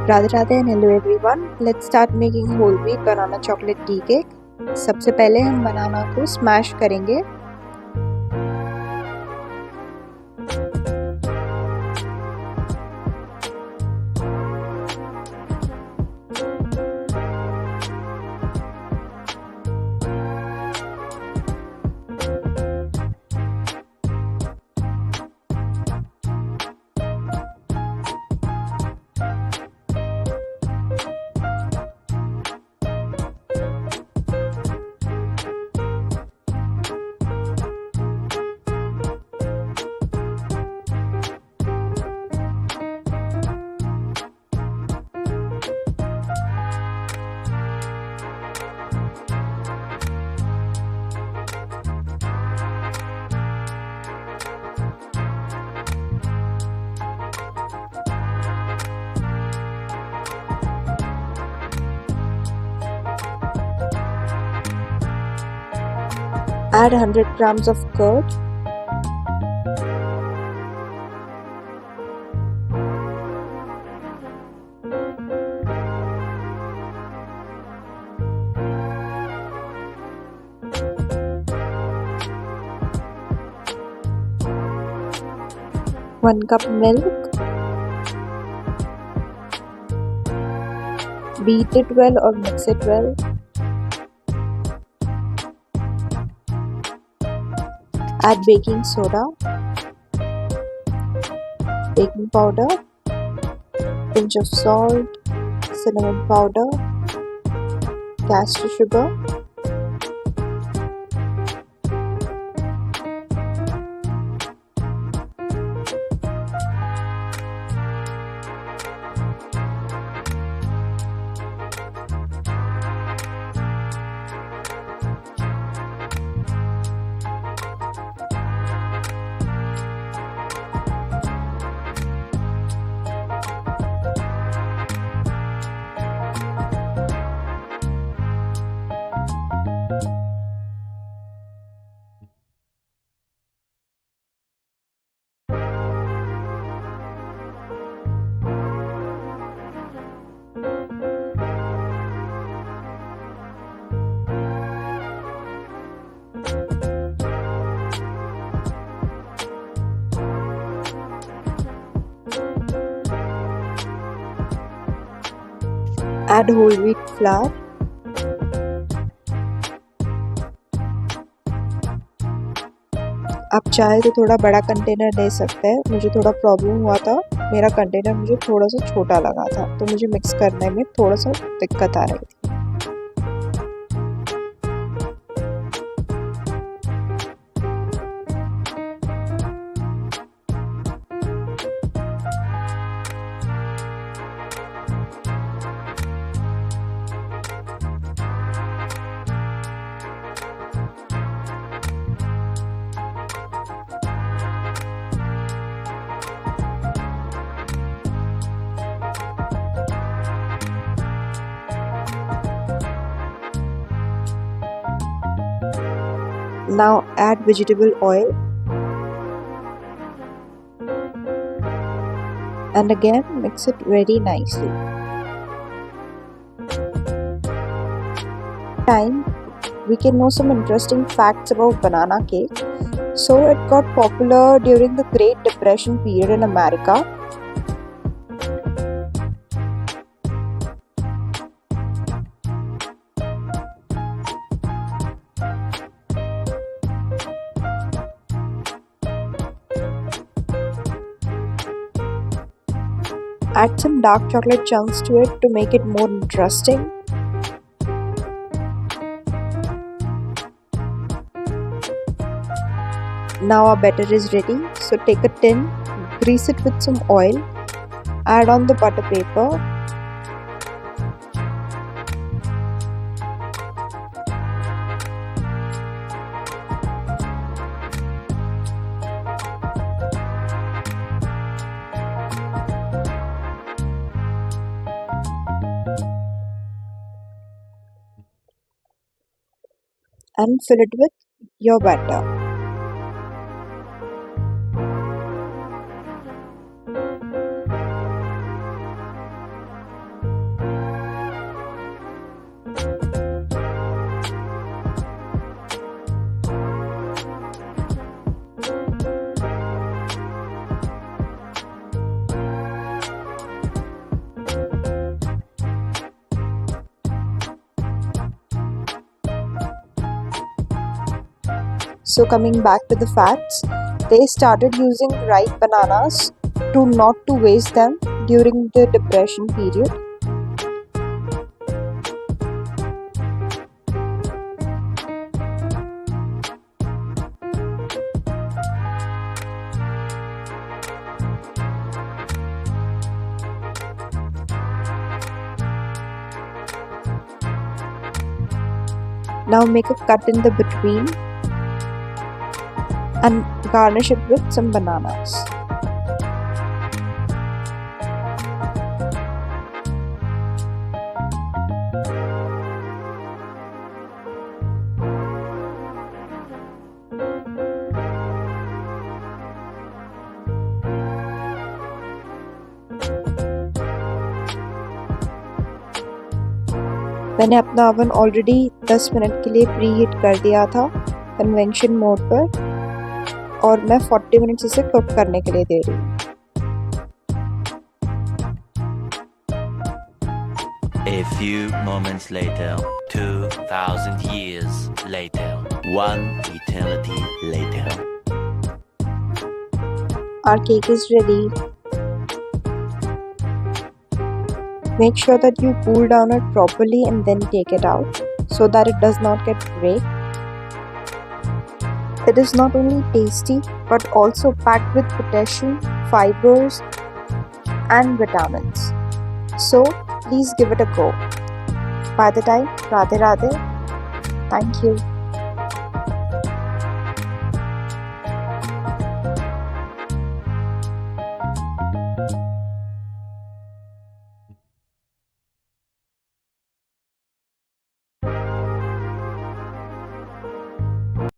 Radhe Radhe and hello everyone. Let's start making whole wheat banana chocolate tea cake. सबसे पहले हम बनाना को smash करेंगे. Add 100 grams of curd. One cup milk. Beat it well or mix it well. Add baking soda, baking powder, pinch of salt, cinnamon powder, castor sugar, add whole wheat flour, आप चाहे तो थोड़ा बड़ा container ले सकते हैं. मुझे थोड़ा प्रॉब्लम हुआ था, मेरा कंटेनर मुझे थोड़ा सा छोटा लगा था, तो मुझे मिक्स करने में थोड़ा सा दिक्कत आ रही थी. Now add vegetable oil and again mix it very nicely. Time we can know some interesting facts about banana cake. So it got popular during the Great Depression period in America. Add some dark chocolate chunks to it to make it more interesting. Now our batter is ready. So take a tin, grease it with some oil, add on the butter paper, and fill it with your batter. So coming back to the facts, they started using ripe bananas to not to waste them during the depression period. Now make a cut in the between and garnish it with some bananas. मैंने अपना oven already 10 minute के लिए pre heat कर दिया था convention mode पर और मैं 40 मिनट्स इसे कुक करने के लिए दे रही हूँ। A few moments later, 2,000 years later, 1 eternity later. Our cake is ready. Make sure that you cool down it properly and then take it out so that it does not get break. It is not only tasty but also packed with potassium, fibers and vitamins. So please give it a go. By the time, Radhe Radhe. Thank you.